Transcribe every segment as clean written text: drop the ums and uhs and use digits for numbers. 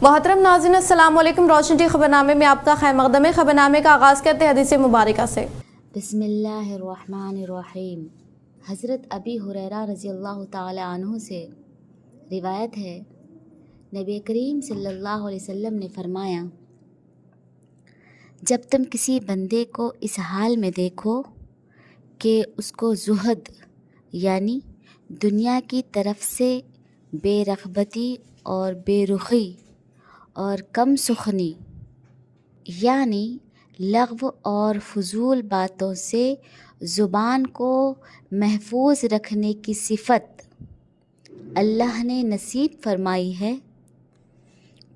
मोहतरम नाज़रीन अस्सलाम वालेकुम। रोशन टी खबरनामे में आपका खैर मकदम है। खबरनामे का आगाज़ करते हैं हदीस मुबारका से। बिस्मिल्लाहिर्रहमानिर्रहीम। हज़रत अबी हुरैरा रज़ियल्लाहु ताला अन्हु से रिवायत है, नबी करीम सल्लल्लाहु अलैहि वसल्लम ने फरमाया, जब तुम किसी बंदे को इस हाल में देखो कि उसको ज़ुहद यानी दुनिया की तरफ से बेरग़बती और बेरुखी और कम सुखनी यानी लग़्व और फ़ुज़ूल बातों से ज़ुबान को महफूज रखने की सिफ़त अल्लाह ने नसीब फरमाई है,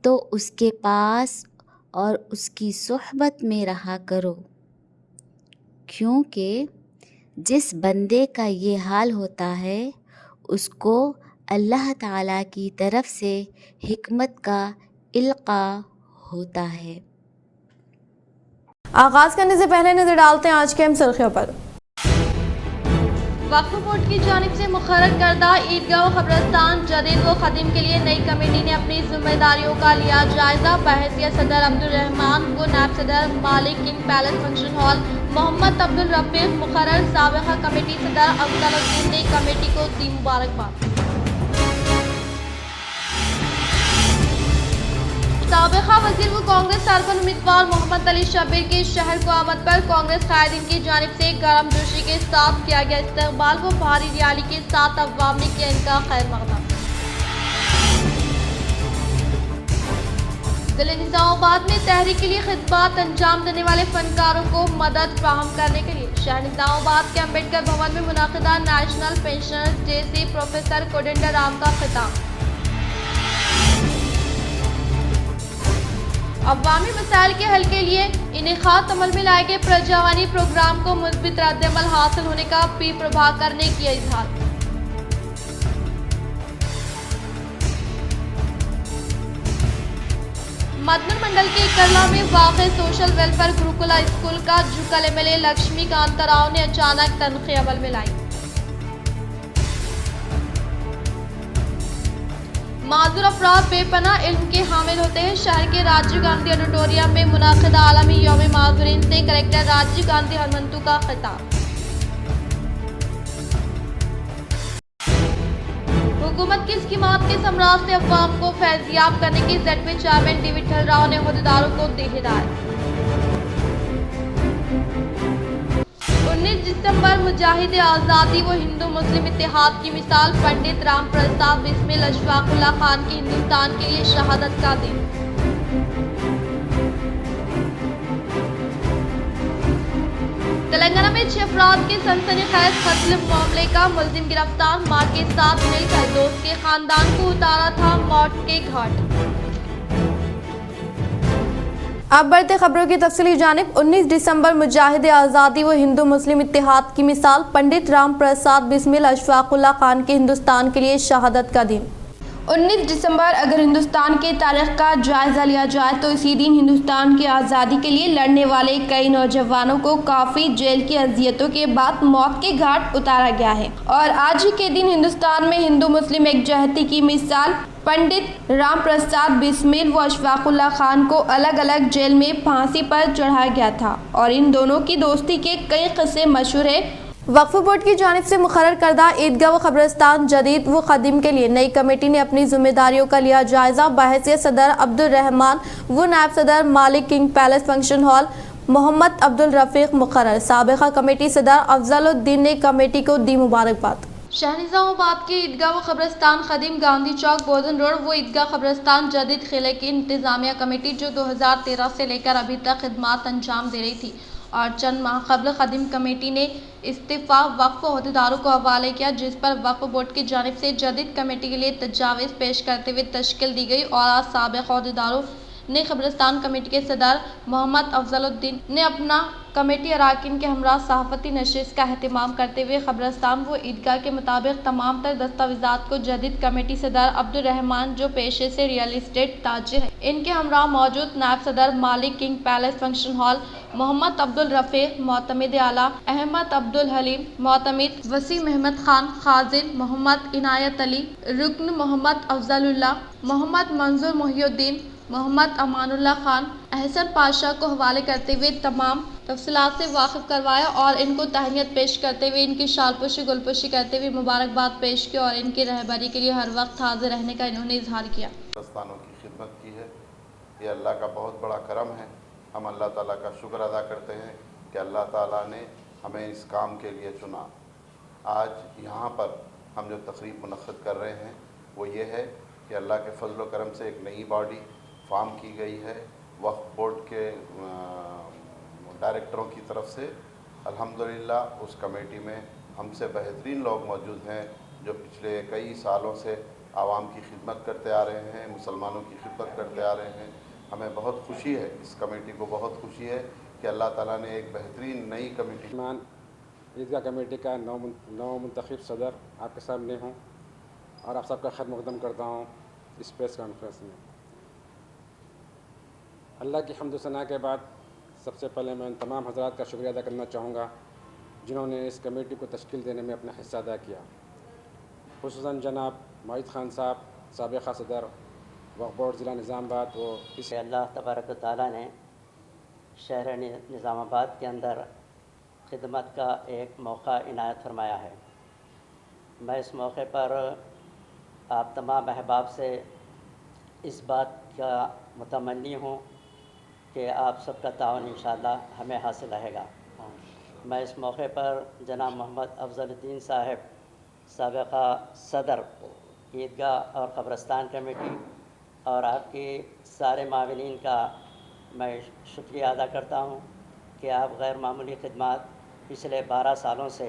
तो उसके पास और उसकी सोहबत में रहा करो, क्योंकि जिस बंदे का ये हाल होता है उसको अल्लाह ताला की तरफ से हिकमत का इल्क़ा होता है। आगाज़ करने से पहले नज़र डालते हैं आज के अहम सुर्खियों पर। वक्फ बोर्ड की जानिब से मुकर्रर करदा ईदगाह व कब्रिस्तान जदीद व ख़दीम के लिए नई कमेटी ने अपनी जिम्मेदारियों का लिया जायजा। बहैसियत सदर अब्दुल रहमान व नायब सदर मालिक king palace function hall Mohammed Abdul Rafiq मुकर्रर। साबिक़ा कमेटी सदर अफजलुद्दीन ने कमेटी को दी मुबारकबाद। साबिक़ा वज़ीर व कांग्रेस सरपंच उम्मीदवार मोहम्मद अली शब्बीर की शहर को आमद पर कांग्रेस कायदीन की जानिब से गर्मजोशी के साथ किया गया इस्तकबाल व भारी रैली के साथ अवाम ने किया इनका खैर मक़दम। जिले निज़ामाबाद में तहरीक के लिए खिदमत अंजाम देने वाले फनकारों को मदद फराहम करने के लिए शहर निज़ामाबाद के अम्बेडकर भवन में मुनाक़िदा नेशनल पेंशनर्स डे से प्रोफेसर कोडेंडर राम का खिताब। अवामी मसाइल के हल के लिए इनेखात अमल में लाए गए प्रजावानी प्रोग्राम को मुस्बित रद्द-ए-अमल हासिल होने का पी प्रभाकर ने किया इजहार। मदनपुर मंडल के इकरला में वाक़ सोशल वेलफेयर गुरुकुला स्कूल का जुकल एमएलए लक्ष्मीकांत राव ने अचानक तनख्वाह अमल में लाई। माजूर अफराद बेपनाह इल्म के हामिल होते हैं। शहर के राजीव गांधी ऑडिटोरियम में मुनाक़िदा आलमी यौम माजूरीन से कलेक्टर राजीव गांधी हनुमंतु का खिताब। हुकूमत की स्कीमात के समराज से अवाम को फैज़याब करने की ज़ेडपी चेयरमैन डी विठल राव ने अहदेदारों को दी हिदायत। 19 दिसंबर मुजाहिद आज़ादी व हिंदू मुस्लिम इत्तेहाद की मिसाल पंडित राम प्रसाद बिस्मिल अशफाकुल्लाह खान की हिंदुस्तान के लिए शहादत का दिन। तेलंगाना में 6 अफराद के सनसनीखेज कत्ल मामले का मुलजिम गिरफ्तार। मां के साथ मिलकर दोस्त के खानदान को उतारा था मौत के घाट। अब बढ़ते खबरों की तफसीली जानिब। 19 दिसंबर मुजाहिद आज़ादी व हिंदू मुस्लिम इत्तेहाद की मिसाल पंडित राम प्रसाद बिस्मिल अशफाकुल्लाह खान के हिंदुस्तान के लिए शहादत का दिन। 19 दिसंबर अगर हिंदुस्तान के तारीख का जायज़ा लिया जाए तो इसी दिन हिंदुस्तान की आज़ादी के लिए लड़ने वाले कई नौजवानों को काफ़ी जेल की अजियतों के बाद मौत के घाट उतारा गया है और आज ही के दिन हिंदुस्तान में हिंदू मुस्लिम एकजहती की मिसाल पंडित राम प्रसाद बिस्मिल व अशफाकुल्लाह खान को अलग अलग जेल में फांसी पर चढ़ाया गया था और इन दोनों की दोस्ती के कई किस्से मशहूर है। वक्फ बोर्ड की जानिब से मुकर्रर करदा ईदगाह व कब्रिस्तान जदीद व ख़दीम के लिए नई कमेटी ने अपनी जिम्मेदारियों का लिया जायजा। बहैसियत सदर अब्दुल रहमान व नायब सदर मालिक king palace function hall Mohammed Abdul Rafiq मुकर्रर। साबिक़ा कमेटी सदर अफजलुद्दीन ने कमेटी को दी मुबारकबाद। शहर निज़ामाबाद के ईदगाह व कब्रिस्तान ख़दीम गांधी चौक बोधन रोड व ईदगाह कब्रिस्तान जदीद किले की इंतज़ामिया कमेटी जो 2013 से लेकर अभी तक खिदमत अंजाम दे रही थी और चंद माह कबल ख़दीम कमेटी ने इस्तीफ़ा वक्फ अहदेदारों को हवाले किया, जिस पर वक्फ बोर्ड की जानिब से जदीद कमेटी के लिए तजावीज़ पेश करते हुए तश्कील दी गई और आज साबिक़ अहदेदारों ने कब्रिस्तान कमेटी के सदर मोहम्मद अफजलुद्दीन ने अपना कमेटी अरकान के हमरा सहाफ़ती नशिस्त का अहतमाम करते हुए कब्रिस्तान व ईदगाह के मुताबिक तमाम तर दस्तावेज़ात को जदीद कमेटी सदर अब्दुल रहमान जो पेशे से रियल इस्टेट ताजिर है इनके हमरा मौजूद नायब सदर मालिक king palace function hall Mohammed Abdul Rafiq मोतमिद आला अहमद अब्दुल हलीम मोतमिद वसीम अहमद खान खाजिन मोहम्मद इनायत अली रुकन मोहम्मद अफजलुल्लाह मोहम्मद मंजूर मोहिउद्दीन मोहम्मद अमानुल्लाह खान अहसन पाशा को हवाले करते हुए तमाम तफसीलात से वाकिफ करवाया और इनको तहनीत पेश करते हुए इनकी शालपोशी गुलपोशी करते हुए मुबारकबाद पेश की और इनकी रहबरी के लिए हर वक्त हाजिर रहने का इन्होंने इजहार किया। पाकिस्तानों की खिदमत की है, ये अल्लाह का बहुत बड़ा करम है। हम अल्लाह ताला का शुक्र अदा करते हैं कि अल्लाह ताला ने हमें इस काम के लिए चुना। आज यहाँ पर हम जो तकरीब मुनक़्क़िद कर रहे हैं वो ये है कि अल्लाह के फजल व करम से एक नई बॉडी फॉर्म की गई है वक्फ बोर्ड के डायरेक्टरों की तरफ से। अल्हम्दुलिल्लाह उस कमेटी में हमसे बेहतरीन लोग मौजूद हैं जो पिछले कई सालों से आवाम की खिदमत करते आ रहे हैं, मुसलमानों की खिदमत करते आ रहे हैं। हमें बहुत खुशी है, इस कमेटी को बहुत खुशी है कि अल्लाह ताला ने एक बेहतरीन नई कमेटी। ईदगाह कमेटी का नौ मुंतखब सदर आपके सामने हूँ और आप सबका खैर मकदम करता हूँ इस प्रेस कॉन्फ्रेंस में। अल्लाह की हम्द सना के बाद सबसे पहले मैं उन तमाम हज़रात का शुक्रिया अदा करना चाहूँगा जिन्होंने इस कमेटी को तश्कील देने में अपना हिस्सा अदा किया, खुसूसन जनाब मोहित खान साहब, साबिक़ा सदर वक्फ बोर्ड ज़िला निज़ामाबाद। वो इस अल्लाह तबारक व तआला ने शहर निज़ामाबाद के अंदर खिदमत का एक मौका इनायत फरमाया है। मैं इस मौके पर आप तमाम अहबाब से इस बात का मुतमन्नी हूँ कि आप सबका ताउन इंशाअल्लाह हमें हासिल रहेगा। मैं इस मौके पर जनाब मोहम्मद अफजलुद्दीन साहब, साबिक़ा सदर ईदगाह और क़ब्रस्तान कमेटी और आपके सारे माविनीन का मैं शुक्रिया अदा करता हूँ कि आप गैर मामूली खिदमत पिछले 12 सालों से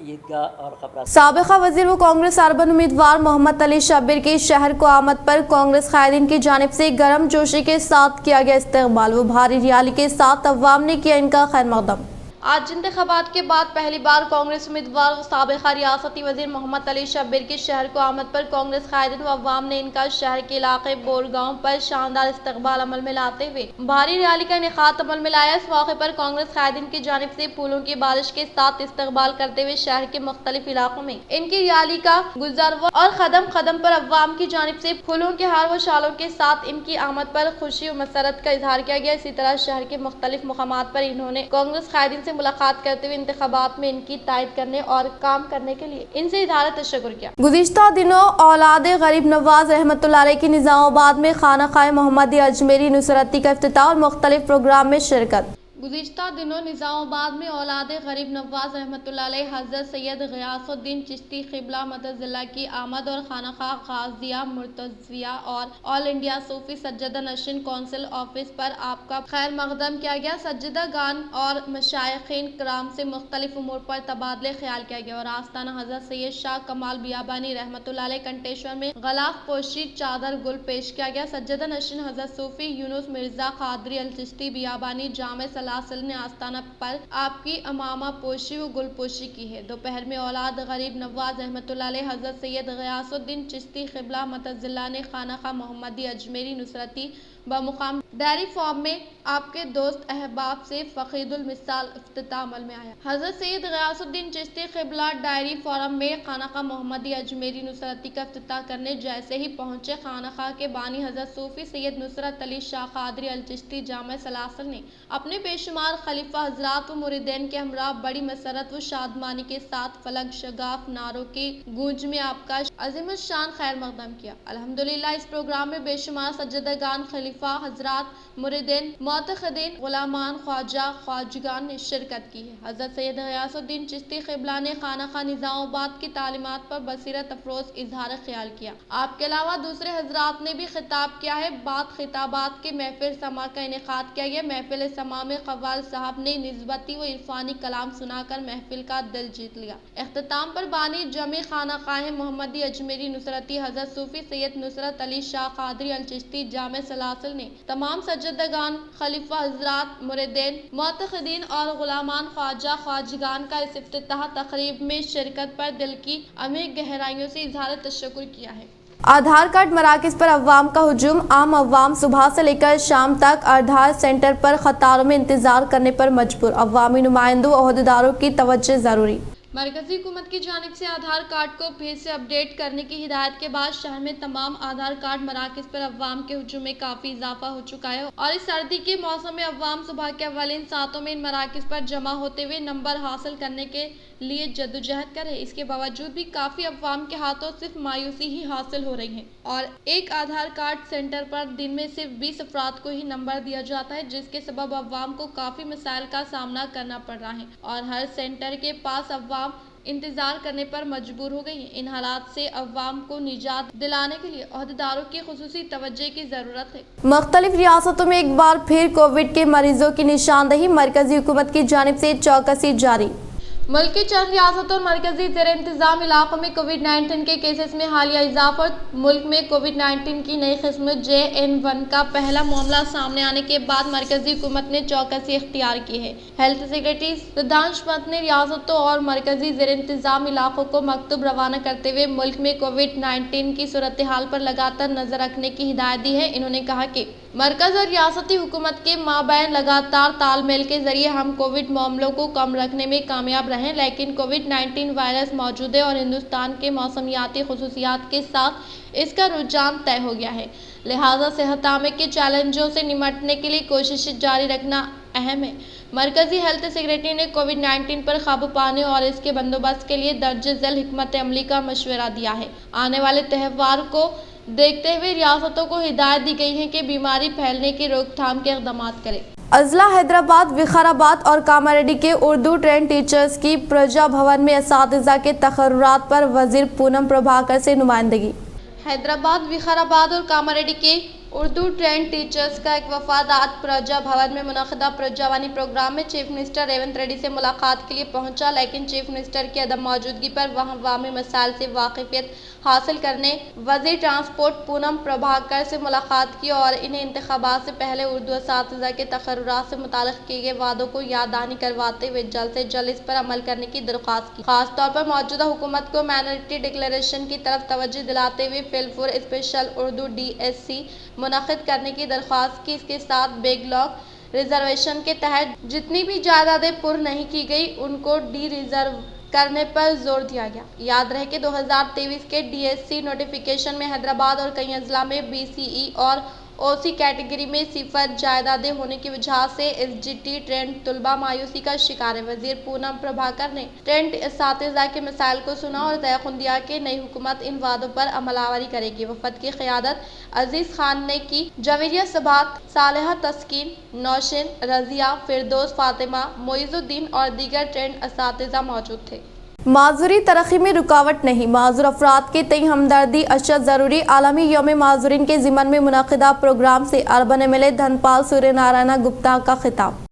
ईदगाह और क़ब्रस्तान। साबिक़ा वज़ीर व कांग्रेस अर्बन उम्मीदवार मोहम्मद अली शब्बीर की शहर को आमद पर कांग्रेस कायदीन की जानिब से गर्म जोशी के साथ किया गया इस्तकबाल व भारी रैली के साथ अवाम ने किया इनका खैर मकदम। आज इंतखाबात के बाद पहली बार कांग्रेस उम्मीदवार साबिक़ा रियासती वज़ीर मोहम्मद अली शब्बीर के शहर को आमद पर कांग्रेस कायदीन व अवाम ने इनका शहर के इलाके बोरगांव पर शानदार इस्तकबाल अमल में लाते हुए भारी रैली का इनेकाद अमल में लाया। इस मौके पर कांग्रेस कायदीन की जानिब से फूलों की बारिश के साथ इस्तकबाल करते हुए शहर के मुख्तलिफ इलाकों में इनकी रैली का गुजर हुआ और कदम कदम पर अवाम की जानिब से फूलों के हार व शालों के साथ इनकी आमद पर खुशी और मसरत का इजहार किया गया। इसी तरह शहर के मुख्तलिफ मुकामात पर इन्होंने कांग्रेस कायदीन से मुलाकात करते हुए इंतखाबात में इनकी तायद करने और काम करने के लिए इनसे इज़हार तशक्कुर किया। गुज़िश्ता दिनों औलादे गरीब नवाज रहमतुल्लाह अलैह की निज़ामाबाद में खाना-खाए मोहम्मदी अजमेरी नुसरती का इफ्तिताह और मुख्तलिफ प्रोग्राम में शिरकत। गुज़िश्ता दिनों निज़ामाबाद में औलादे गरीब नवाज रहमतुल्लाह अलैह हज़रत सैयद ग़ियासुद्दीन चिश्ती क़िबला मदज़िल्ला की आमद और खानाख़ाह ग़ाज़िया मुर्तज़िया और ऑल इंडिया सूफ़ी सज्जदा नशीन कौंसिल ऑफिस पर आपका खैर मक़दम किया गया। सज्जदा गान और मशाइख़ीन कराम से मुख्तलिफ उमूर पर तबादले ख्याल किया गया और आस्ताना हज़रत सैयद शाह कमाल बियाबानी रहमतुल्लाह अलैह कंटेश्वर में गलाफ पोशी चादर गुल पेश किया गया। सज्जदा नशीन हज़रत सूफ़ी यूनुस मिर्ज़ा क़ादरी अल चिश्ती बियाबानी जामे ने आस्ताना पर आपकी अमामा पोशी व गुल पोशी की है। दोपहर में औलाद गरीब नवाज रहमतुल्लाह अलैह हज़रत सैयद ग़ियासुद्दीन चिश्ती क़िबला मदज़िल्ला ने खाना-खाह मोहम्मदी अजमेरी नुसरती बमुकाम डेयरी फार्म में आपके दोस्त अहबाब से फ़क़ीदुल मिसाल इफ्तिताह अमल में आया। हज़रत सैयद ग़ियासुद्दीन चिश्ती क़िबला डेयरी फार्म में खाना-खाह मोहम्मदी अजमेरी नुसरती का इफ्तिताह करने जैसे ही पहुँचे खाना-खाह के बानी हज़रत सूफ़ी सैयद नुसरत अली शाह क़ादरी अल चिश्ती जामे सलासल ने अपने बेशुमार खलीफा हज़रात व मुरीदैन के हमरा बड़ी मसरत व शादमानी के साथ फलक शगाफ नारों की गूंज में आपका अज़ीम शान खैर मक़दम किया। अल्हम्दुलिल्लाह इस प्रोग्राम में बेशुमार सज्जदगान खलीफा हज़रात मुरीदैन मोतक़दीन ग़ुलामान ख्वाजा ख्वाजगान ने शिरकत की है। हज़रत सैयद ग़ियासुद्दीन चिश्ती क़िबला ने खाना-खाह निज़ामाबाद की तालीमात पर बसीरत अफरोज़ इज़हार ख्याल किया। आपके अलावा दूसरे हज़रात ने भी खिताब किया है। बाद खिताबात के महफिल समा का इनेकाद किया गया। महफिल समा में क़व्वाल साहब ने निस्बती व इरफानी कलाम सुनाकर महफिल का दिल जीत लिया। इख्तिताम पर बानी जमी खाना-खाह मोहम्मदी अजमेरी नुसरती हज़रत सूफ़ी सैयद नुसरत अली शाह क़ादरी अल चिश्ती जामे सलासिल ने तमाम सज्जदगान खलीफा हज़रात मुरीदैन मोतक़दीन और ग़ुलामान ख्वाजा ख्वाजगान का इस इफ्तिताह तक़रीब में शिरकत पर दिल की अमीर गहराइयों से इज़हार तशक्कुर किया है। आधार कार्ड मराकज़ पर अवाम का हुजूम। आम अवाम सुबह से लेकर शाम तक आधार सेंटर पर कतारों में इंतजार करने पर मजबूर। अवामी नुमाइंदों और ओहदेदारों की तवज्जो जरूरी। मरकजी हुकूमत की जानिब से आधार कार्ड को फिर से अपडेट करने की हिदायत के बाद शहर में तमाम आधार कार्ड मराकज़ पर अवाम के हुजूम में काफ़ी इजाफा हो चुका है और इस सर्दी के मौसम में अवाम सुबह के अव्वलिन सातों में इन मराकज़ पर जमा होते हुए नंबर हासिल करने के लिए जद्दोजहद करे। इसके बावजूद भी काफ़ी अवाम के हाथों सिर्फ मायूसी ही हासिल हो रही है और एक आधार कार्ड सेंटर पर दिन में सिर्फ 20 अफराद को ही नंबर दिया जाता है, जिसके सबब अवाम को काफ़ी मसाइल का सामना करना पड़ रहा है और हर सेंटर के पास अवाम इंतजार करने पर मजबूर हो गई है। इन हालात से अवाम को निजात दिलाने के लिए अहदेदारों की खुसूसी तवज्जो की जरूरत है। मुख्तलिफ रियासतों में एक बार फिर कोविड के मरीजों की निशानदेही, मरकजी हुकूमत की जानिब से चौकसी जारी। मुल्क की चंद रियासतों और मरकजी ज़ेर इंतजाम इलाकों में कोविड-19 के केसेस में हालिया इजाफा और मुल्क में कोविड-19 की नई किस्म JN1 का पहला मामला सामने आने के बाद मरकजी हुकूमत ने चौकसी इख्तियार की है। हेल्थ सेक्रेटरी सिद्धांश पंत ने रियासतों और मरकजी ज़ेर इंतजाम इलाकों को मकतूब रवाना करते हुए मुल्क में कोविड-19 की सूरत हाल पर लगातार नजर रखने की हिदायत दी है। इन्होंने कहा कि मरकज और रियासती हुकूमत के माबैन लगातार तालमेल के जरिए हम कोविड मामलों को कम रखने में कामयाब रहे, लेकिन कोविड-19 वायरस मौजूद है और हिंदुस्तान के मौसमियाती खुसूसियात के साथ इसका रुझान तय हो गया है। लिहाजा सेहत-आमे के चैलेंजों से निपटने के लिए कोशिशें जारी रखना अहम है। मरकजी हेल्थ सेक्रेटरी ने कोविड-19 पर काबू पाने और इसके बंदोबस्त के लिए दर्ज झेल हिकमत अमली का मशवरा दिया है। आने वाले त्यौहार को देखते हुए रियासतों को हिदायत दी गई है कि बीमारी फैलने की रोकथाम के इक़दाम करें। अजला हैदराबाद, विकाराबाद और कामारेड्डी के उर्दू ट्रेंड टीचर्स की प्रजा भवन में असातिज़ा के तकर्रुरात पर वज़ीर पूनम प्रभाकर से नुमाइंदगी। हैदराबाद, विकाराबाद और कामारेड्डी के उर्दू ट्रेंड टीचर्स का एक वफाद आज प्रजा भवन में मुनक़दा प्रजावानी प्रोग्राम में चीफ मिनिस्टर रेवंत रेड्डी से मुलाकात के लिए पहुंचा, लेकिन चीफ मिनिस्टर की अदम मौजूदगी पर वहां अवामी मसाइल से वाकिफियत हासिल करने वज़ीर ट्रांसपोर्ट पूनम प्रभाकर से मुलाकात की और इन्हें इंतखाबात से पहले उर्दू असातिज़ा के तकर्रुरात से मुताल्लिक़ किए गए वादों को याद दहानी करवाते हुए जल्द से जल्द इस पर अमल करने की दरख्वास्त की। खासतौर पर मौजूदा हुकूमत को माइनॉरिटी डिक्लेरेशन की तरफ तवज्जो दिलाते हुए फिलफुर स्पेशल उर्दू DSC मुनक़िद करने की दरख्वास्त की। इसके साथ बैकलॉग रिजर्वेशन के तहत जितनी भी जायदादें पुर नहीं की गई उनको डी रिजर्व करने पर जोर दिया गया। याद रहे कि 2023 के DSC नोटिफिकेशन में हैदराबाद और कई अजला में BCE और OC कैटेगरी में सिफर जायदादें होने की वजह से SGT ट्रेंड तलबा मायूसी का शिकार है। वज़ीर पूनम प्रभाकर ने ट्रेंड असातिज़ा के मसाइल को सुना और तयक़ुन दिया कि नई हुकूमत इन वादों पर अमलावरी करेगी। वफद की क़यादत अजीज़ खान ने की। जवेरिया सबात, सालेहा तस्कीन, नौशिन, रज़िया, फिरदौस, फातिमा, मोइज़ुद्दीन और दीगर ट्रेंड असातिज़ा मौजूद थे। माजूरी तरक्की में रुकावट नहीं, माजूर अफराद के तई हमदर्दी अशद ज़रूरी। आलमी यौम माजूरीन के ज़िमन में मुनक़िदा प्रोग्राम से अर्बन MLA धनपाल सूर्यनारायण गुप्ता का खिताब।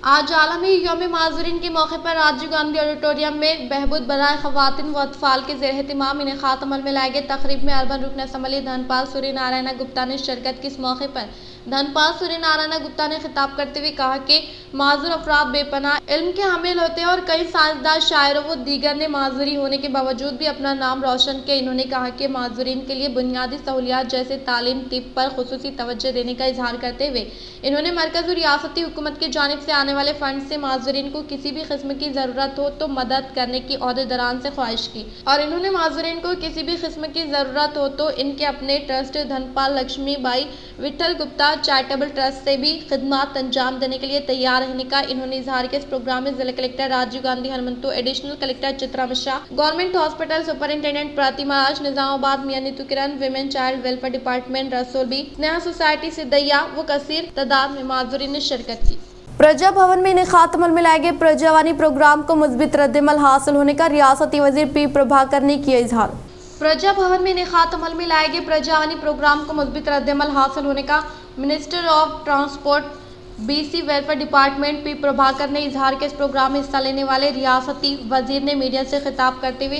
आज आलमी यौम माजूरीन के मौके पर राजीव गांधी ऑडिटोरियम में बहबूद बराए ख़वातीन व अतफ़ाल के ज़ेर एहतिमाम इनेक़ात अमल में लाए गए तक़रीब में अर्बन रुकन असम्बली धनपाल सूर्यनारायण गुप्ता ने शिरकत की। इस मौके पर धनपाल सूर्यनारायण गुप्ता ने खिताब करते हुए कहा कि माजूर अफराद बेपनाह इल्म के हामिल होते हैं और कई साइंसदान, शायरों व दीगर ने माजूरी होने के बावजूद भी अपना नाम रोशन किया। इन्होंने कहा कि माजूरीन के लिए बुनियादी सहूलियात जैसे तालीम, तिब पर खुसूसी तवज्जो देने का इजहार करते हुए इन्होंने मरकज़ और रियासती हुकूमत की जानिब से आने वाले फंड से माजूरीन को किसी भी किस्म की ज़रूरत हो तो मदद करने की अहदेदारान से ख्वाहिश की और इन्होंने माजूरीन को किसी भी किस्म की ज़रूरत हो तो इनके अपने trust Dhanpal Lakshmi Bai Vithal Gupta charitable trust से भी खिदमत अंजाम देने के लिए तैयार रहने का इन्होंने इजहार किया। इस प्रोग्राम में जिला collector Rajiv Gandhi Hanumanthu, additional collector Chitra Mishra, government hospital superintendent Pratima Raj, Nizamabad मियां Neetu Kiran, women child welfare department Rasool Bi, Sneha society Siddaiah व कसीर तादाद में माजूरीन ने शिरकत की। प्रजा भवन में इनेक़ात अमल में लाए गए प्रजावानी प्रोग्राम को मुस्बित रद्दमल हासिल होने का रियासती वज़ीर P प्रभाकर ने किया इजहार। प्रजा भवन में इनेक़ात अमल में लाए गए प्रजावानी प्रोग्राम को मुस्बित रद्दमल हासिल होने का minister of transport BC welfare department P Prabhakar ने इजहार के इस प्रोग्राम में हिस्सा लेने वाले रियासती वज़ीर ने मीडिया से खिताब करते हुए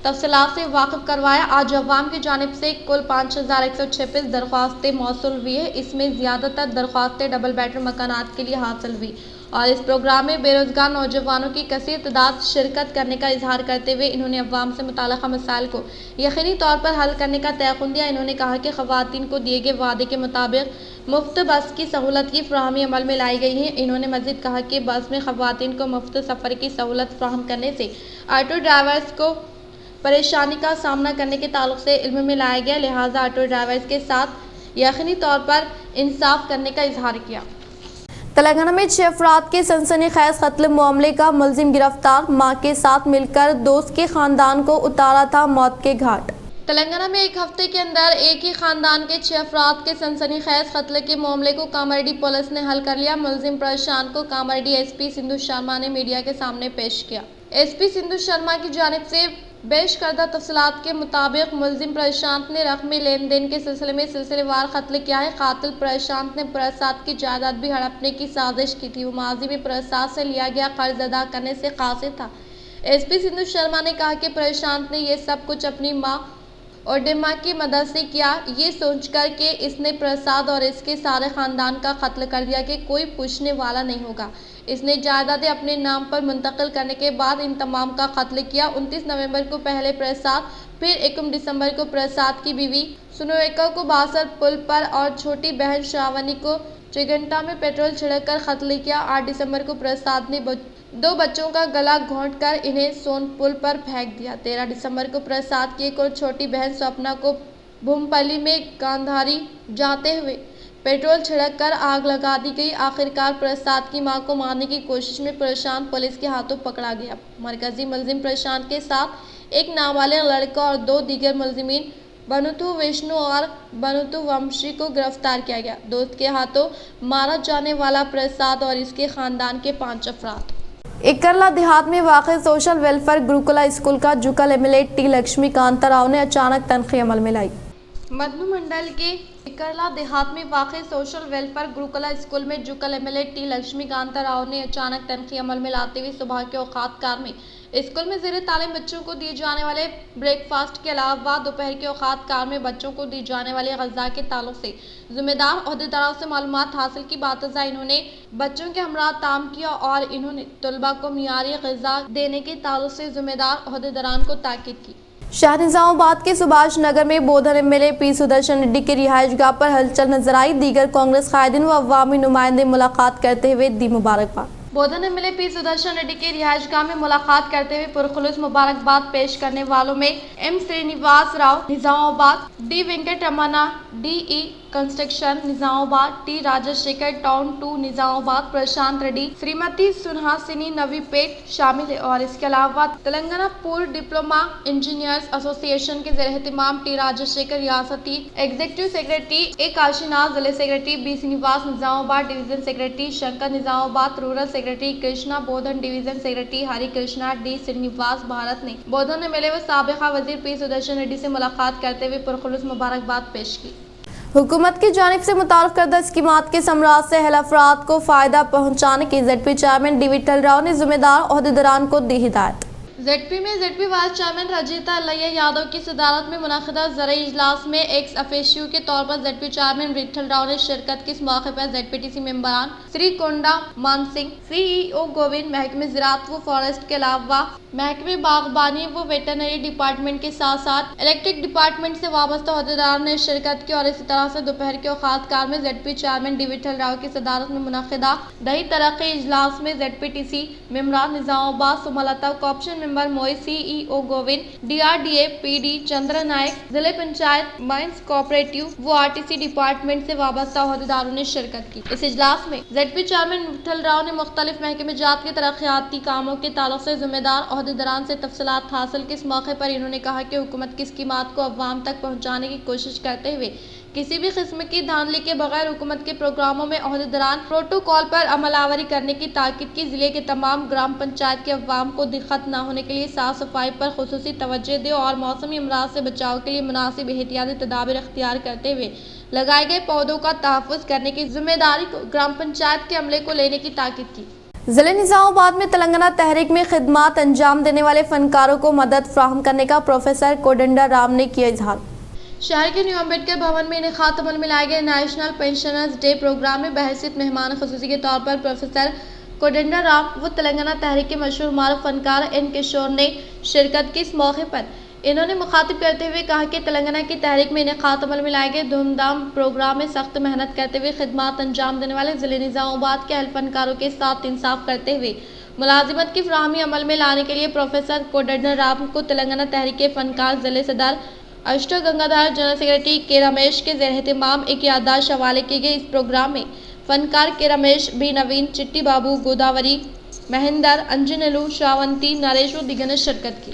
तफसीलात से वाकिफ करवाया। आज अवाम की जानिब से कुल 5136 दरख्वास्तें मौसूल हुई है। इसमें ज़्यादातर दरख्वास्तें डबल बेडरूम मकानात के लिए हासिल हुई और इस प्रोग्राम में बेरोजगार नौजवानों की कसीर तादाद शिरकत करने का इजहार करते हुए इन्होंने अवाम से मुताल्लिक़ा मसाइल को यकीनी तौर पर हल करने का तयक़ुन दिया। इन्होंने कहा कि ख़वातीन को दिए गए वादे के मुताबिक मुफ्त बस की सहूलत की फ़राहमी अमल में लाई गई है। इन्होंने मज़ीद कहा कि बस में ख़वातीन को मुफ्त सफ़र की सहूलत फ़राहम करने से ऑटो ड्राइवर्स को परेशानी का सामना करने के ताल्लुक से इल्म में लाया गया, लिहाजा ऑटो ड्राइवर्स के साथ यकीनी तौर पर इंसाफ करने का इजहार किया। तेलंगाना में 6 अफराद के सनसनीखेज कत्ल मामले का मुलजिम गिरफ्तार, मां के साथ मिलकर दोस्त के खानदान को उतारा था मौत के घाट। तेलंगाना में एक हफ्ते के अंदर एक ही खानदान के 6 अफराद के सनसनीखेज कत्ल के मामले को कामारेड्डी पुलिस ने हल कर लिया। मुलजिम प्रशांत को कामारेड्डी एसपी सिंधु शर्मा ने मीडिया के सामने पेश किया। एसपी सिंधु शर्मा की जानिब से पेश करदा तफसीलात के मुताबिक मुलजिम प्रशांत ने रकमी लेन देन के सिलसिले में सिलसिलेवार कत्ल किया है। कातिल प्रशांत ने प्रसाद की जायदाद भी हड़पने की साजिश की थी। वो माजी में प्रसाद से लिया गया कर्ज अदा करने से कासिर था। एसपी सिंधु शर्मा ने कहा कि प्रशांत ने यह सब कुछ अपनी मां और डिम्मा की मदद से किया, ये सोचकर कि इसने प्रसाद और इसके सारे खानदान का कत्ल कर दिया कि कोई पूछने वाला नहीं होगा। इसने जायदादें अपने नाम पर मुंतकिल करने के बाद इन तमाम का कत्ल किया। 29 नवंबर को पहले प्रसाद, फिर 1 दिसंबर को प्रसाद की बीवी सुनोएका को बासर पुल पर और छोटी बहन श्रावणी को चिगंटा में पेट्रोल छिड़ककर कत्ल किया। 8 दिसंबर को प्रसाद ने 2 बच्चों का गला घोंटकर इन्हें सोन पुल पर फेंक दिया। 13 दिसंबर को प्रसाद की एक और छोटी बहन स्वप्ना को भूमपल्ली में गांधारी जाते हुए पेट्रोल छिड़ककर आग लगा दी गई। आखिरकार प्रसाद की मां को मारने की कोशिश में प्रशांत पुलिस के हाथों पकड़ा गया। मरकजी मुलजिम प्रशांत के साथ एक नाबालिग लड़का और 2 दीगर मुलजिमीन बनुतु विष्णु और बनुतु वंशी को गिरफ्तार किया गया। दोस्त के हाथों मारा जाने वाला प्रसाद और इसके खानदान के 5 अफराद। इकरला देहात में वाक़ सोशल वेलफेयर गुरुकुला स्कूल का जुकल एमएलए टी लक्ष्मीकांत राव ने अचानक तनख्ही अमल में लाई। मधु मंडल के इकरला देहात में वाक़ सोशल वेलफेयर गुरुकुला स्कूल में जुकल एमएलए टी लक्ष्मीकांत राव ने अचानक तनख्ही अमल में लाते हुए सुबह के औकात कार में स्कूल में ज़ेर तालीम बच्चों को दिए जाने वाले ब्रेकफास्ट के अलावा दोपहर के औकात कार में बच्चों को दी जाने वाली ग़ज़ा के ताल्लुक से ज़िम्मेदार अहदेदारों से मालूमात हासिल की। बातज़ा इन्होंने बच्चों के हमरा ताम किया और इन्होंने तलबा को मियारी ग़ज़ा देने के ताल्लुक से ज़िम्मेदार अहदेदारान को ताकीद की। शहर निजामाबाद के सुभाष नगर में बोधन एमएलए पी सुदर्शन रेड्डी की रिहाइशगाह पर हलचल नजर आई। दीगर कांग्रेस कायदीन व अवामी नुमाइंदे मुलाकात करते हुए दी मुबारकबाद। बोधन एमएलए पी सुदर्शन रेड्डी की रिहाइशगाह में मुलाकात करते हुए पुरखुलूस मुबारकबाद पेश करने वालों में M Srinivas Rao Nizamabad, D Venkat Ramana DE construction Nizamabad, T Rajasekhar town 2 Nizamabad, Prashant Reddy, Shrimati Sunhasini Navipet शामिल है। और इसके अलावा तेलंगाना पूर्व डिप्लोमा इंजीनियर्स एसोसिएशन के ज़ेर-ए-एहतिमाम टी राजशेखर रियासती एग्जीक्यूटिव सेक्रेटरी, ए काशीनाथ जिले secretary, B Srinivas Nizamabad division secretary, Shankar Nizamabad rural secretary, Krishna Bodhan division secretary, Hari Krishna D Srinivas Bharat ने बोधन एमएलए व साबिका वजीर पी सुदर्शन रेड्डी से मुलाकात करते हुए पुरखुलूस मुबारकबाद पेश की। हुकूमत की जानिब से मुतारफ करदा स्कीमात के समराज से अहल अफराद को फ़ायदा पहुँचाने की ZP chairman D Vithal Rao ने ज़िम्मेदार अहदेदारान को दी हिदायत। ZP में ZP vice chairman Rajitha Alla Yadav की सदारत में मुनक़िदा ज़रई इजलास में एक्स अफेशियो के तौर पर ZP चेयरमैन विठल राव ने शिरकत की। इस मौके पर ZPTC मेंबरान श्री कोंडा मान सिंह, CEO गोविंद, महकमे ज़राअत व फॉरेस्ट के अलावा महकमे बागबानी व वेटरनरी डिपार्टमेंट के साथ साथ इलेक्ट्रिक डिपार्टमेंट से वाबस्ता अहदेदार ने शिरकत की। और इसी तरह से दोपहर के औकात कार में ZP chairman D Vithal Rao की सदारत में मुनक़िदा दही तरक्की इजलास में ZPTC मेंबरान निजामाबाद सुमलता, कॉप्शन मेंबर मोई, CEO Govind, DRDA PD Chandra Nayak, जिले पंचायत माइंस कोऑपरेटिव व RTC डिपार्टमेंट से वाबस्ता अहदेदारों ने शिरकत की। इस इजलास में ZP चेयरमैन विठल राव ने मुख्तलिफ महकमे जात के तरक्याती कामों के ताल्लुक से जिम्मेदार अहदेदारान से तफसीलात हासिल की। इस मौके पर इन्होंने कहा कि हुकूमत की स्कीमात को अवाम तक पहुँचाने की कोशिश करते हुए किसी भी किस्म की धांधली के बगैर हुकूमत के प्रोग्रामों में अहदेदारान प्रोटोकॉल पर अमलावरी करने की ताकीद की। जिले के तमाम ग्राम पंचायत के अवाम को दिक्कत न होने के लिए साफ सफाई पर खुसूसी तवज्जो दे और मौसमी अमराज से बचाव के लिए मुनासिब एहतियाती तदाबीर अख्तियार करते हुए लगाए गए पौधों का तहफ़्फ़ुज़ करने की जिम्मेदारी को ग्राम पंचायत के अमले को लेने की ताकीद की। ज़िले निजामाबाद में तेलंगाना तहरीक में खिदमात अंजाम देने वाले फनकारों को मदद फ्राहम करने का प्रोफेसर कोडंडा राम ने किया इजहार। शहर के न्यू अम्बेडकर भवन में इनेकाद अमल में लाए गए नेशनल पेंशनर्स डे प्रोग्राम में बहैसियत मेहमान खुसूसी के तौर पर प्रोफेसर कोदंडा राम व तेलंगाना तहरीक के मशहूर मारूफ फनकार एन किशोर ने शिरकत की। इस मौके पर इन्होंने मुखातिब करते हुए कहा कि तेलंगाना की तहरीक में इनेकात अमल में लाए गए धूमधाम प्रोग्राम में सख्त मेहनत करते हुए खिदमात अंजाम देने वाले ज़िले निज़ामाबाद के अहल फनकारों के साथ इंसाफ करते हुए मुलाजिमत की फराहमी अमल में लाने के लिए प्रोफेसर कोदंडा राम को तेलंगाना तहरीक के फनकार ज़िले सदर अष्टो गंगाधर जनरल सेक्रेटरी के रमेश के ज़ेर एहतमाम एक याददाश्त हवाले की गई। इस प्रोग्राम में फनकार के रमेश, बी नवीन, चिट्टी बाबू, गोदावरी, महेंदर, अंजनलू, श्रावंती, नरेश व दिगर ने शिरकत की।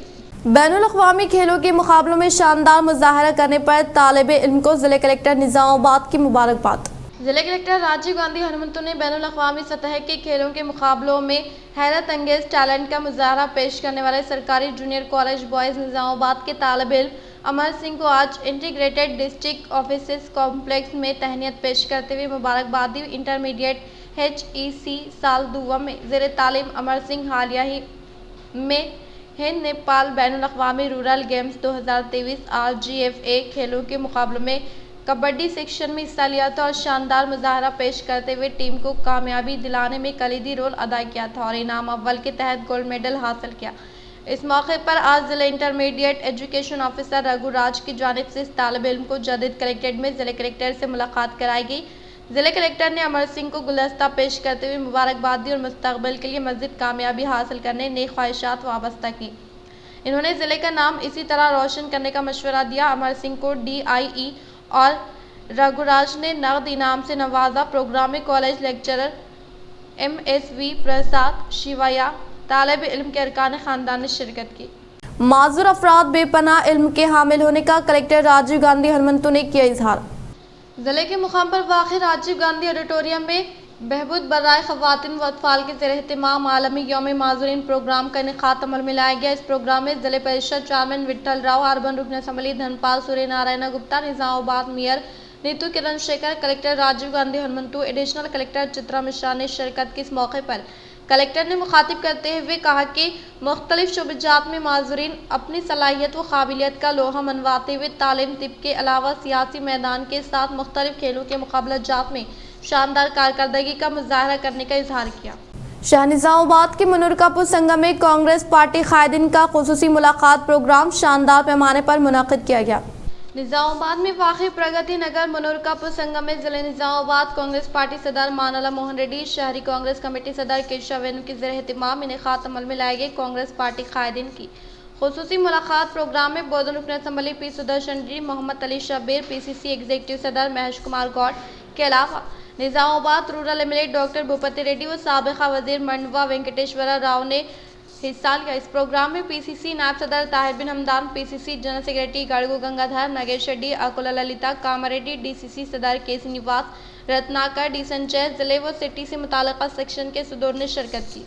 बैनुल-अक़वामी खेलों के मुकाबलों में शानदार मुजाहरा करने पर तालिबे इल्म को जिला कलेक्टर निज़ामाबाद की मुबारकबाद। जिला कलेक्टर राजीव गांधी हनुमंतु ने बैनुल-अक़वामी सतह के खेलों के मुकाबलों में हैरत अंगेज टैलेंट का मुजाहरा पेश करने वाले सरकारी जूनियर कॉलेज बॉयज़ निज़ामाबाद के तालिबे इल्म अमर सिंह को आज इंटीग्रेटेड डिस्ट्रिक्ट ऑफिस कॉम्प्लेक्स में तहनीत पेश करते हुए मुबारकबाद दी। इंटरमीडिएट HEC साल दुआ में ज़ेर तालीम अमर सिंह हालिया ही में हिंद नेपाल बैनुल-अक़वामी रूरल गेम्स 2023 RGFA खेलों के मुकाबलों में कबड्डी सेक्शन में हिस्सा लिया था और शानदार मुजाहरा पेश करते हुए टीम को कामयाबी दिलाने में कलीदी रोल अदा किया था और इनाम अव्वल के तहत गोल्ड मेडल हासिल किया। इस मौके पर आज जिला इंटरमीडिएट एजुकेशन ऑफिसर रघु राज की जानिब से इस तालिब इल्म को जदीद कलेक्ट्रेट में जिला कलेक्टर से मुलाकात कराई गई। जिला कलेक्टर ने अमर सिंह को गुलदस्ता पेश करते हुए मुबारकबाद दी और मुस्तकबिल के लिए मज़ीद कामयाबी हासिल करने नेक ख्वाहिशात वाबस्ता की। इन्होंने ज़िले का नाम इसी तरह रोशन करने का मशवरा दिया। अमर सिंह को DIE और रघुराज ने नगद इनाम से नवाजा। प्रोग्राम में कॉलेज लेक्चरर MSV प्रसाद शिवया तालिब इल्म के अरकान ख़ानदान ने शिरकत की। माजूर अफराद बेपनाह इल्म के हामिल होने का कलेक्टर राजीव गांधी हनुमंतु ने किया इजहार। जिले के मुकाम पर वाक़ई राजीव गांधी ऑडिटोरियम में बहबूद बर्राए ख़वातीन व अतफ़ाल के ज़ेर एहतमाम आलमी यौम माज़ूरीन प्रोग्राम का इनेकात अमल में लाया गया। इस प्रोग्राम में जिले परिषद चेयरमैन विट्ठल राव, अर्बन रुकन assembly Dhanpal Surya Narayana Gupta, Nizamabad mayor Neetu Kiran Shekhar, collector Rajiv Gandhi Hanumanthu, additional collector Chitra Mishra ने शिरकत की। इस मौके पर कलेक्टर ने मुखातिब करते हुए कहा कि मुख्तलिफ शुबजात में माज़ूरीन अपनी सलाहियत व काबिलियत का लोहा मनवाते हुए तालीम तिब के अलावा सियासी मैदान के साथ मुख्तलिफ खेलों के मुकाबलाजात में शानदार कारकर्दगी का मुजाहरा करने का इजहार किया। शाहनिज़ामाबाद के मुनरकापुर संगम में कांग्रेस पार्टी कायदीन का खुसूसी मुलाकात प्रोग्राम शानदार पैमाने पर मुनाकिद किया गया। निज़ामाबाद में वाक़ई प्रगति नगर मुनरकापुर संगम में ज़िले निज़ामाबाद कांग्रेस पार्टी सदर मानला मोहन रेड्डी, शहरी कांग्रेस कमेटी सदर केशव वेणु के ज़ेर एहतमाम इनेकात अमल में लाए गए कांग्रेस पार्टी कायदीन की खुसूसी मुलाकात प्रोग्राम में बोधन रुकन assembly P Sudarshan Reddy, Mohammed Ali Shabbir, PCC executive सदर महेश कुमार गौड़ के अलावा Nizamabad rural MLA doctor Bhupathi Reddy व साबिक़ा वज़ीर मंडवा वेंकटेश्वर राव ने हिस्सा लिया। इस प्रोग्राम में PCC नायब सदर Tahir bin Hamdan, PCC general secretary Gadugu Gangadhar, Nagesh Reddy, Akula Lalitha, Kamareddy, DCC सदर KC निवास, रत्नाकर, D संजय, जिले व सिटी से मुताल्लिक़ा सेक्शन के सदर ने शिरकत की।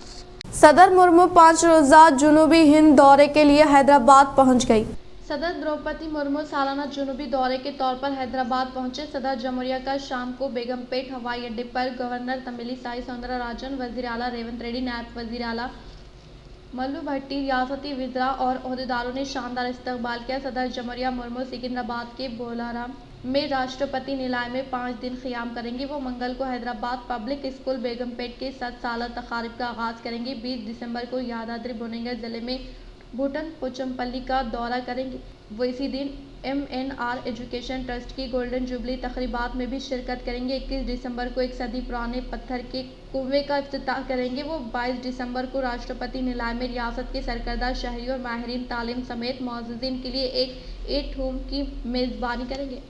सदर मुर्मू 5 रोज़ा जुनूबी हिंद दौरे के लिए हैदराबाद पहुँच गई। सदर द्रौपदी मुर्मू सालाना जुनूबी दौरे के तौर पर हैदराबाद पहुंचे। सदर जमहूरिया का शाम को बेगमपेट हवाई अड्डे पर गवर्नर तमिलिसाई सौंदरराजन, वज़ीर आला रेवंत रेड्डी, नायब वज़ीर आला मल्लू भट्टी, रियासती वज़रा और ओहदेदारों ने शानदार इस्तकबाल किया। सदर जमहूरिया मुर्मू सिकंदराबाद के बोलाराम में राष्ट्रपति निलय में 5 दिन क़ियाम करेंगे। वो मंगल को हैदराबाद पब्लिक स्कूल बेगमपेट के 7 साला तकारीब का आगाज़ करेंगे। 20 दिसंबर को यादाद्री भुवनेश्वर जिले में भूटन पोचमपल्ली का दौरा करेंगे। वो इसी दिन MNR एजुकेशन ट्रस्ट की गोल्डन जुबली तकरीबात में भी शिरकत करेंगे। 21 दिसंबर को 1 सदी पुराने पत्थर के कुएं का इफ्तिताह करेंगे। वो 22 दिसंबर को राष्ट्रपति निलय में रियासत के सरकर्दा शहरी और माहिरीन तालीम समेत मौजूदीन के लिए एक एट होम की मेज़बानी करेंगे।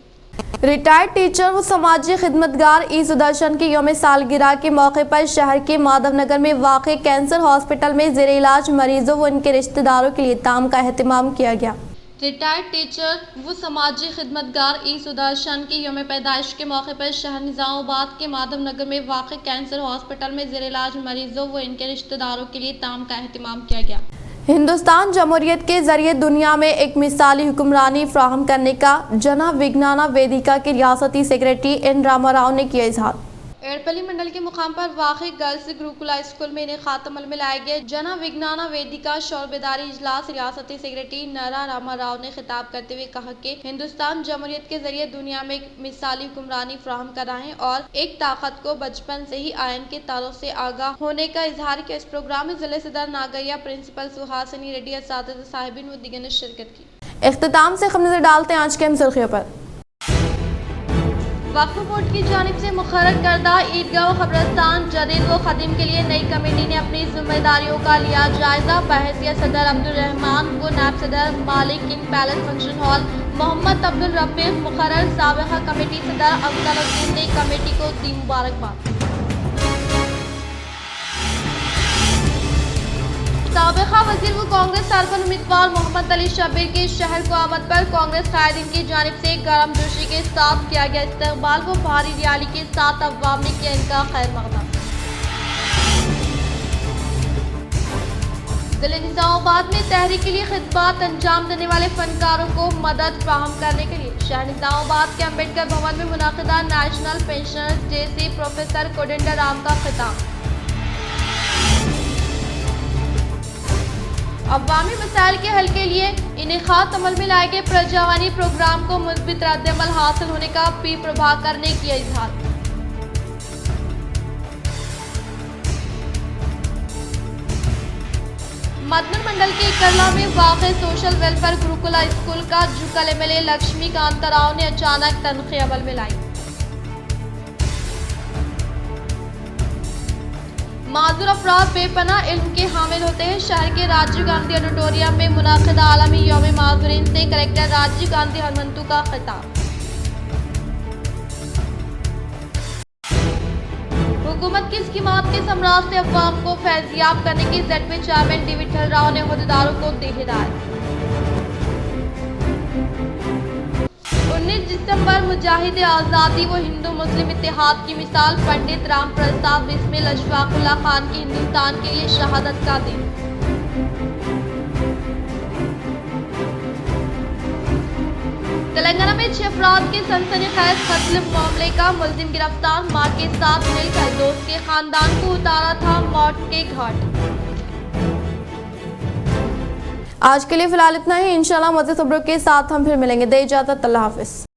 रिटायर्ड टीचर व समाजी खिदमतगार ई सुदर्शन की यौम सालगिरह के मौके पर शहर के माधवनगर में वाक़ कैंसर हॉस्पिटल में ज़ेर इलाज मरीजों व उनके रिश्तेदारों के लिए ताम का अहतमाम किया गया। रिटायर्ड टीचर व समाजी खिदमतगार ई सुदर्शन की यौम पैदाइश के मौके पर शहर निज़ामाबाद के माधवनगर में वाक़ कैंसर हॉस्पिटल में ज़ेर इलाज मरीजों व इनके रिश्तेदारों के लिए ताम का अहतमाम किया गया। हिंदुस्तान जमहूरियत के जरिए दुनिया में एक मिसाली हुक्मरानी फ्राहम करने का जन विज्ञाना वेदिका के रियासती सेक्रेटरी N रामाराव ने किया इजहार। एड़पल्ली मंडल के मुकाम पर वाक़ई गर्ल्स गुरुकुला स्कूल में इनेकात अमल में लाए गए जन विज्ञान वेदिका शौर बेदारी इजलास रियासती सेक्रेटरी नारा रामा राव ने खिताब करते हुए कहा कि हिंदुस्तान जमहूरियत के जरिए दुनिया में एक मिसाली हुक्मरानी फराहम कर रहा है और एक ताकत को बचपन से ही आयन के तारों से आगाह होने का इजहार किया। इस प्रोग्राम में जिले सदर नागैया, प्रिंसिपल सुहासिनी रेड्डी, असातिज़ा साहिबीन व दीगर ने शिरकत की। इख्तिताम से हम नजर डालते हैं आज के अहम सुर्खियों पर। वक्फ बोर्ड की जानिब से मुकर्रर करदा ईदगाह कब्रिस्तान जदीद व खदीम के लिए नई कमेटी ने अपनी जिम्मेदारियों का लिया जायजा। बहैसियत सदर अब्दुल रहमान व नायब सदर मालिक king palace function hall Mohammed Abdul Rafiq मुकर्रर। साबिक़ा कमेटी सदर अफजलुद्दीन ने कमेटी को दी मुबारकबाद। साबिक़ा वज़ीर व कांग्रेस सरपंच उम्मीदवार मोहम्मद अली शब्बीर की शहर को आमद पर कांग्रेस कायदीन की जानिब से गर्मजोशी के साथ किया गया इस्तकबाल व भारी रैली के साथ अवाम ने किया इनका खैर मक़दम। जिले निज़ामाबाद में तहरीक के लिए खिदमत अंजाम देने वाले फनकारों को मदद फराहम करने के लिए शहर निज़ामाबाद के अम्बेडकर भवन में मुनाक़िदा नेशनल पेंशनर्स डे से प्रोफेसर कोदंडराम का खिताब। अवामी मसाइल के हल के लिए इनेकात अमल में लाए गए प्रजावानी प्रोग्राम को मुस्बित रद्द-ए-अमल हासिल होने का पी प्रभाकर ने किया इजहार। मदन मंडल के इकरला में वाक़े सोशल वेलफेयर गुरुकुला स्कूल का जुकल एमएलए लक्ष्मीकांत राव ने अचानक तनख्वाह अमल में लाई। माजूर अफराद बेपनाह इल्म के हामिल होते हैं। शहर के राजीव गांधी ऑडिटोरियम में मुनाक़िदा आलमी यौम माजूरीन से कलेक्टर राजीव गांधी हनुमंतु का खिताब। हुकूमत की स्कीमात के समराज से अवाम को फैज़याब करने की ज़ेडपी चेयरमैन डी विठल राव ने अहदेदारों को दी हिदायत। 19 दिसंबर मुजाहिद आज़ादी व हिंदू मुस्लिम इत्तेहाद की मिसाल पंडित राम प्रसाद बिस्मिल अशफाकुल्ला खान की हिंदुस्तान के लिए शहादत का दिन। तेलंगाना में 6 अफराद के सनसनीखेज कत्ल मामले का मुलजिम गिरफ्तार। मां के साथ मिलकर दोस्त के खानदान को उतारा था मौत के घाट। आज के लिए फिलहाल इतना ही। इंशाल्लाह मज़ीद खबरों के साथ हम फिर मिलेंगे। दे इजाज़त, अल्लाह हाफिज़।